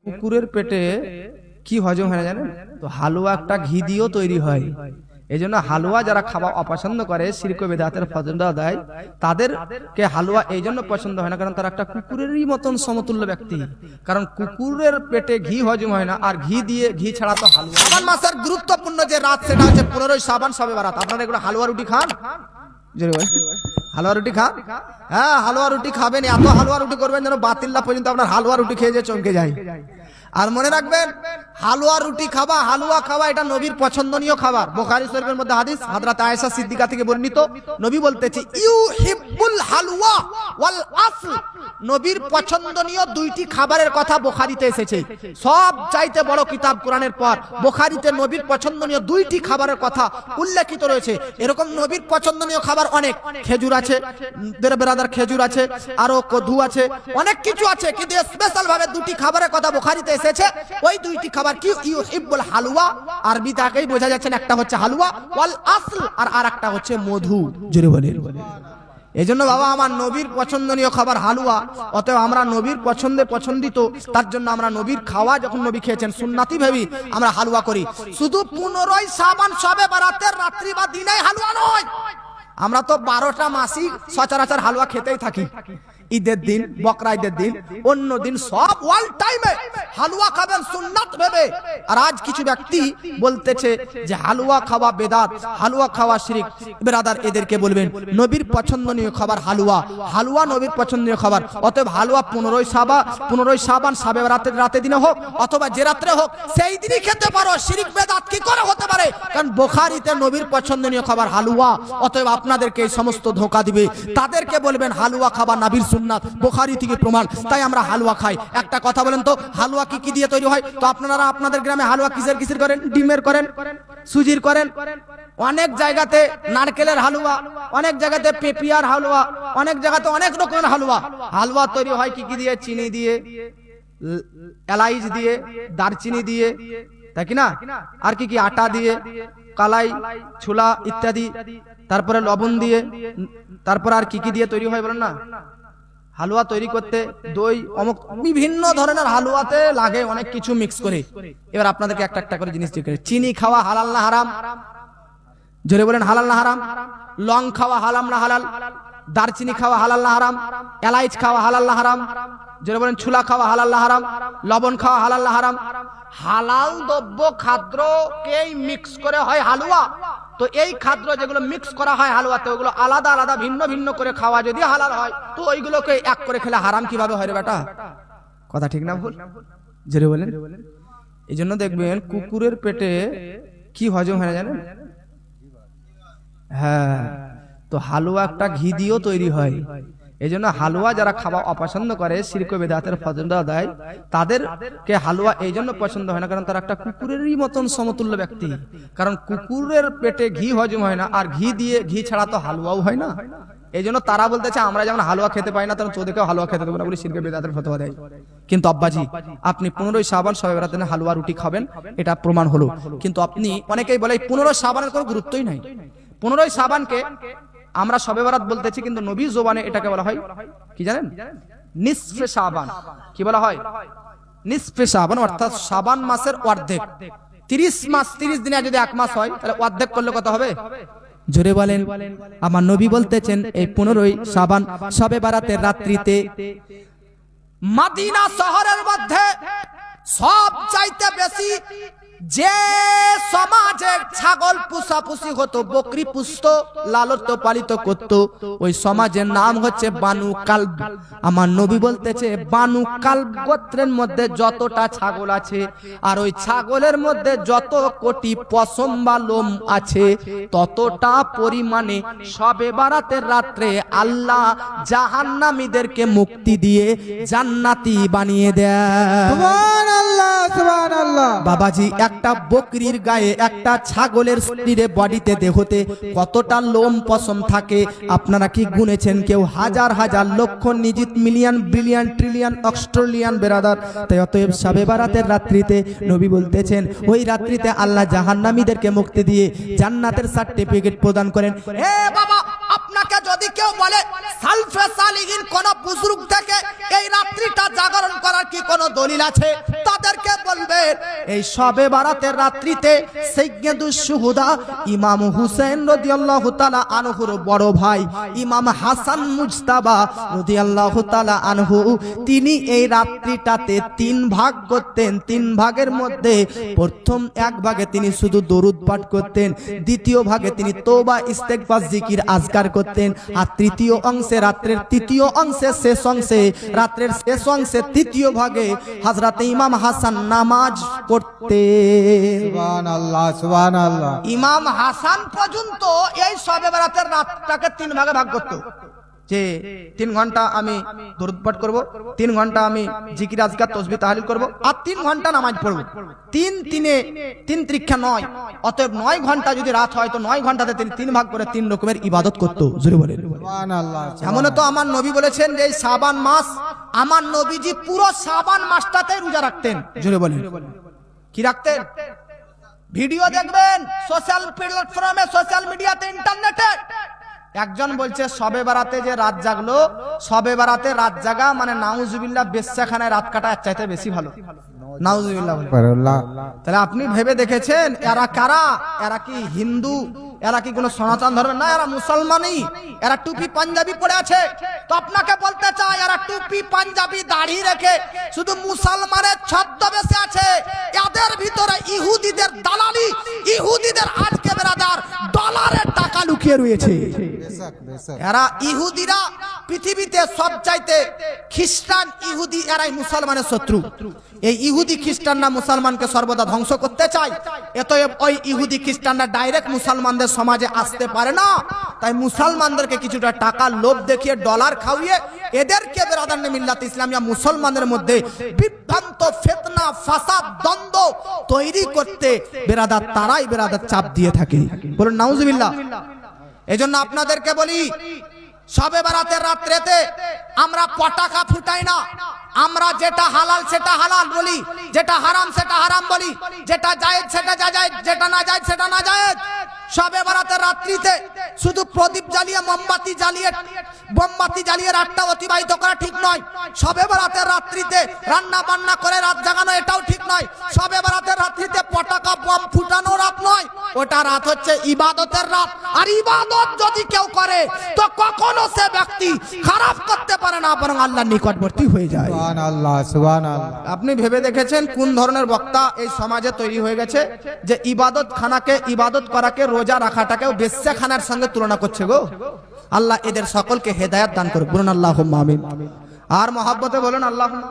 কুকুরের পেটে কি হজম হয় না জানেন তো? হালুয়া একটা ঘি দিয়েও তৈরি হয়। এই জন্য হালুয়া যারা খাওয়া অপছন্দ করে, শিরক ও বিদআতের ফতোয়া দেয়, তাদেরকে হালুয়া এই জন্য পছন্দ হয় না কারণ তারা একটা কুকুরেরই মতন সমতুল্য ব্যক্তি। কারণ কুকুরের পেটে ঘি হজম হয় না, আর ঘি ছাড়া তো হালুয়া। শাবান মাসের গুরুত্বপূর্ণ যে রাত সেটা হচ্ছে 15 শাবান, শবে বারাত। আপনারা এগুলো হালুয়া রুটি খান? হালুয়া রুটি খান? হ্যাঁ, হালুয়া রুটি খাবেন। এত হালুয়া রুটি করবেন যেন বাতিল্লা পর্যন্ত আপনার হালুয়া রুটি খেয়ে যে চমকে যায়। আর মনে রাখবেন, হালুয়া রুটি খাওয়া, হালুয়া খাওয়া এটা নবীর পছন্দনীয় খাবার। বুখারী শরীফের মধ্যে হাদিস হযরত আয়েশা সিদ্দিকা থেকে বর্ণিত, নবী বলতেছে ইউহিব্বুল হালুয়া ওয়াল আসল। নবীর পছন্দনীয় দুইটি খাবারের কথা বুখারীতে এসেছে। সব চাইতে বড় কিতাব কোরআনের পর বুখারীতে নবীর পছন্দনীয় দুইটি খাবারের কথা উল্লেখিত রয়েছে। এরকম নবীর পছন্দনীয় খাবার অনেক, খেজুর আছে, বেরাদার খেজুর আছে, আরো কদু আছে, অনেক কিছু আছে, কিন্তু স্পেশাল ভাবে দুটি খাবারের কথা বুখারীতে এসেছে। ওই দুইটি খাবার কি? ইউহিব্বুল হালুয়া, আরবি তাকেই বোঝা যাচ্ছে, একটা হচ্ছে হালুয়া, ওয়াল আসল, আর আরেকটা হচ্ছে মধু। জোরে বলেন। এজন্য বাবা, আমার নবীর পছন্দনীয় খাবার হালুয়া, অতএব আমরা নবীর পছন্দিত, তার জন্য আমরা নবীর খাওয়া যখন নবী খেয়েছেন সুন্নাতি ভাবি আমরা হালুয়া করি। শুধু 15 শাবান শবে বারাতের রাত্রি বা দিনে হালুয়া নয়, আমরা তো 12টা মাসই সচরাচর হালুয়া খেতেই থাকি। ঈদের দিন, বকরা ঈদের দিন, অন্য দিন সব ওয়াল টাইমে হালুয়া খাবেন সুন্নাত ভেবে। আর আজ কিছু ব্যক্তি বলতেছে যে হালুয়া খাওয়া বেদাত, হালুয়া খাওয়া শিরক। ব্রাদার, এদেরকে বলবেন নবীর পছন্দনীয় খাবার হালুয়া, হালুয়া নবীর পছন্দনীয় খাবার। অতএব হালুয়া 15 শাবান শবে বারাতের রাতে দিনে হোক অথবা যে রাত্রে হোক, সেই দিনই খেতে পারো। শিরক বেদাত কি করে হতে পারে? কারণ বুখারীতে নবীর পছন্দনীয় খাবার হালুয়া। অতএব আপনাদেরকে এই সমস্ত ধোঁকা দিবে, তাদেরকে বলবেন হালুয়া খাবার নবীর সুন্নাত, বুখারী থেকে প্রমাণ, তাই আমরা হালুয়া খাই। একটা কথা বলেন তো, হালুয়া কি দিয়ে তৈরি হয়? তো আপনারা আপনাদের গ্রামে হালুয়া কিসের করেন? ডিমের করেন, সুজির করেন, অনেক জায়গাতে নারকেলের হালুয়া, অনেক জায়গাতে পেপিয়ার হালুয়া, অনেক জায়গাতে অনেক রকমের হালুয়া। হালুয়া তৈরি হয় কি দিয়ে? চিনি দিয়ে, এলাইচ দিয়ে, দারচিনি দিয়ে, তাই কি না? আর কি আটা দিয়ে, কালাই, ছোলা ইত্যাদি, তারপরে লবণ দিয়ে, তারপর আর কি দিয়ে তৈরি হয় বলেন না? হালুয়া তৈরি করতে দই, অমুক বিভিন্ন ধরনের হালুয়াতে লাগে অনেক কিছু মিক্স করে। এবার আপনাদেরকে একটা করে জিনিস জিজ্ঞেস করি, চিনি খাওয়া হালাল না হারাম? জোরে বলেন, হালাল না হারাম? লং খাওয়া হালাল না হালাল? দারচিনি খাওয়া হালাল না হারাম? এলাইচ খাওয়া হালাল না হারাম? জোরে বলেন, ছোলা খাওয়া হালাল না হারাম? লবণ খাওয়া হালাল না হারাম? হালাল দ্রব্য খাদ্যকেই মিক্স করে হয় হালুয়া। তো এই খাদ্য যেগুলো মিক্স করা হয় হালুয়াতে, ওগুলো আলাদা আলাদা ভিন্ন ভিন্ন করে খাওয়া যদি হালাল হয়, তো ওইগুলোকে এক করে খেলে হারাম কিভাবে হয় রে বেটা? কথা ঠিক না ভুল? জোরে বলেন। এই জন্য দেখবেন কুকুরের পেটে কি হজম হয় না জানেন? হ্যাঁ, তো হালুয়া একটা ঘি দিয়েও তৈরি হয়। এই জন্য হালুয়া যারা খাওয়া অপছন্দ করে, শিরক ও বিদআতের ফতোয়া দেয়, তাদেরকে হালুয়া এই জন্য পছন্দ হয় না কারণ তারা একটা কুকুরেরই মতন সমতুল্য ব্যক্তি। কারণ কুকুরের পেটে ঘি হজম হয় না, আর ঘি ছাড়া তো হালুয়াও হয় না। এই জন্য তারা বলতেছে আমরা যেমন হালুয়া খেতে পাই না, তেমন তোদেরকেও হালুয়া খেতে দেবো না বলে শিরক ও বিদআতের ফতোয়া দেয়। কিন্তু আব্বাজি, আপনি 15 শাবান শবে বারাতে হালুয়া রুটি খাবেন, এটা প্রমাণ হলো। কিন্তু আপনি অনেকেই বলে 15 শাবানের কোনো গুরুত্বই নাই। 15 শাবানকে আমরা শবে বারাত বলতেছি, কিন্তু নবী জবানে এটাকে বলা হয় কি জানেন? নিসফে শাবান। কি বলা হয়? নিসফে শাবান, অর্থাৎ শাবান মাসের অর্ধেক। 30 দিনে যদি 1 মাস হয়, তাহলে অর্ধেক করলে কত হবে? জোরে বলেন। আমার নবী বলতেছেন এই 15 শাবান শবে বারাতের রাত্রিতে মদিনা শহরের মধ্যে সব চাইতে বেশি যে সমাজে ছাগল পুষাপুষি হতো, বকরি পুষত, লালিত পালিত করত, ওই সমাজের নাম হচ্ছে বানু কালব। আমার নবী বলতেছে বানু কালব গোত্রের মধ্যে যতটা ছাগল আছে, আর ওই ছাগলের মধ্যে যত কোটি পশম বা লোম আছে, ততটা পরিমাণে শবে বারাতের রাত্রে আল্লাহ জাহান্নামীদেরকে মুক্তি দিয়ে জান্নাতি বানিয়ে দেয়। সুবহানাল্লাহ, সুবহানাল্লাহ। বাবাজি, একটা বকরির গায়ে, একটা ছাগলের শরীরে, বডিতে, দেহতে কতটা লোম পশম থাকে আপনারা কি গুনেছেন? কেউ হাজার হাজার লক্ষ নিযুত মিলিয়ন বিলিয়ন ট্রিলিয়ন অস্ট্রেলিয়ান বেরাদার। তাই অতএব শবে বারাতের রাত্রিতে নবী বলতেছেন ওই রাত্রিতে আল্লাহ জাহান্নামীদেরকে মুক্তি দিয়ে জান্নাতের সার্টিফিকেট প্রদান করেন। হে বাবা, আপনাকে যদি যদি কেউ বলে সালফে সালিহিন কোন বুজুর্গ থেকে এই রাত্রিটা জাগরণ করার কি কোনো দলিল আছে, তাদেরকে বলবে এই শবে বারাতের রাত্রিতে সাইয়্যিদুশ শুহুদা ইমাম হুসাইন রাদিয়াল্লাহু তাআলা আনহুর বড় ভাই ইমাম হাসান মুজতাবা রাদিয়াল্লাহু তাআলা আনহু তিনি এই রাত্রিটাতে 3 ভাগ করতেন। 3 ভাগের মধ্যে প্রথম 1 ভাগে তিনি শুধু দরুদ পাঠ করতেন, দ্বিতীয় ভাগে তিনি তওবা ইস্তেগফার জিকির আজকার করতেন, আর তৃতীয় অংশে রাত্রের তৃতীয় অংশে শেষ অংশে রাত্রের শেষ অংশে তৃতীয় ভাগে হযরত ইমাম হাসান নামাজ পড়তেন। সুবহানাল্লাহ সুবহানাল্লাহ। ইমাম হাসান পর্যন্ত এই শবে বরাতের রাতটাকে 3 ভাগে ভাগ করত, যে 3 ঘন্টা আমি দরুদ পাঠ করব, 3 ঘন্টা আমি জিকির আজকার তাসবিহ তাহলিল করব, আর 3 ঘন্টা নামাজ পড়ব। 3 ত্রিক্ষা 9, অতএব 9 ঘন্টা যদি রাত হয় তো 9 ঘন্টাতে তিনি 3 ভাগ করে 3 রকমের ইবাদত করত। জোরে বলেন সুবহানাল্লাহ। এমন তো আমার নবী বলেছেন যে এই শাবান মাস, আমার নবীজি পুরো শাবান মাসটাতে রোজা রাখতেন। জোরে বলেন কি রাখতেন? ভিডিও দেখবেন সোশ্যাল প্ল্যাটফর্মে, সোশ্যাল মিডিয়াতে, ইন্টারনেটে। একজন বলছে শবে বারাতে যে রাত জাগলো, শবে বারাতে রাত জাগা মানে নাউজুবিল্লাহ বেশ্যাখানায় রাত কাটা এর চাইতে বেশি ভালো। নাউজুবিল্লাহ বলে। তাহলে আপনি ভেবে দেখেছেন এরা কারা? এরা কি হিন্দু? এরা কি কোনো সনাতন ধর্মের? না, এরা মুসলমানই। এরা টুপি পাঞ্জাবি পরে আছে। তো আপনাকে বলতে চাই, এরা টুপি পাঞ্জাবি দাড়ি রেখে শুধু মুসলমানের ছদ্মবেশে আছে। এদের ভিতরে ইহুদিদের দালালি, ইহুদিদের আজকে বেরাদার ডলারের টাকা লুকিয়ে রয়েছে। এরা ইহুদিরা পৃথিবীতে সবচাইতে খ্রিস্টান ইহুদি, এরাই মুসলমানের শত্রু। এই ইহুদি খ্রিস্টানরা মুসলমানকে সর্বদা ধ্বংস করতে চায়। এতএব ওই ইহুদি খ্রিস্টানরা ডাইরেক্ট মুসলমানদের সমাজে আসতে পারে না, তাই মুসলমানদেরকে কিছুটা টাকা লোভ দেখিয়ে ডলার খাওয়িয়ে এদেরকে বেরাদার মিল্লাত ইসলামিয়া মুসলমানদের মধ্যে বিভ্রান্ত ফিতনা ফাসাদ দ্বন্দ্ব তৈরি করতে বেরাদার তারাই বেরাদার চাপ দিয়ে থাকে। বলুন নাউজুবিল্লাহ। এজন্য আপনাদেরকে বলি, শবে বারাতের রাত্রেতে আমরা পটাকা ফুটাই না। আমরা যেটা হালাল সেটা হালাল বলি, যেটা হারাম সেটা হারাম বলি, যেটা জায়েজ সেটা জায়েজ, যেটা না জায়েজ সেটা না জায়েজ। শবে বারাতের রাত্রিতে শুধু প্রদীপ জ্বালিয়ে মোমবাতি জ্বালিয়ে রাতটা অতিবাহিত করা ঠিক নয়। শবে বারাতের রাত্রিতে রান্না বান্না করে রাত জাগানো এটাও ঠিক নয়। শবে বারাতের রাত্রিতে পটাকা বম ফুটানো রাত নয়, ওটা রাত হচ্ছে ইবাদতের রাত। আর ইবাদত যদি কেউ করে তো কখনো সে ব্যক্তি খারাপ করতে পারে না, বরং আল্লাহর নিকটবর্তী হয়ে যায়। সুবহানাল্লাহ সুবহানাল্লাহ। আপনি ভেবে দেখেছেন কোন ধরনের বক্তা এই সমাজে তৈরি হয়ে গেছে, যে ইবাদত খানাকে, ইবাদত করাকে, রোজা রাখাটাকেও বেশ্যাখানার সঙ্গে তুলনা করছে গো। আল্লাহ এদের সকলকে হেদায়েত দান করুক। বলুন আল্লাহুম্মা আমিন। আর মহব্বতে বলুন আল্লাহুম্মা।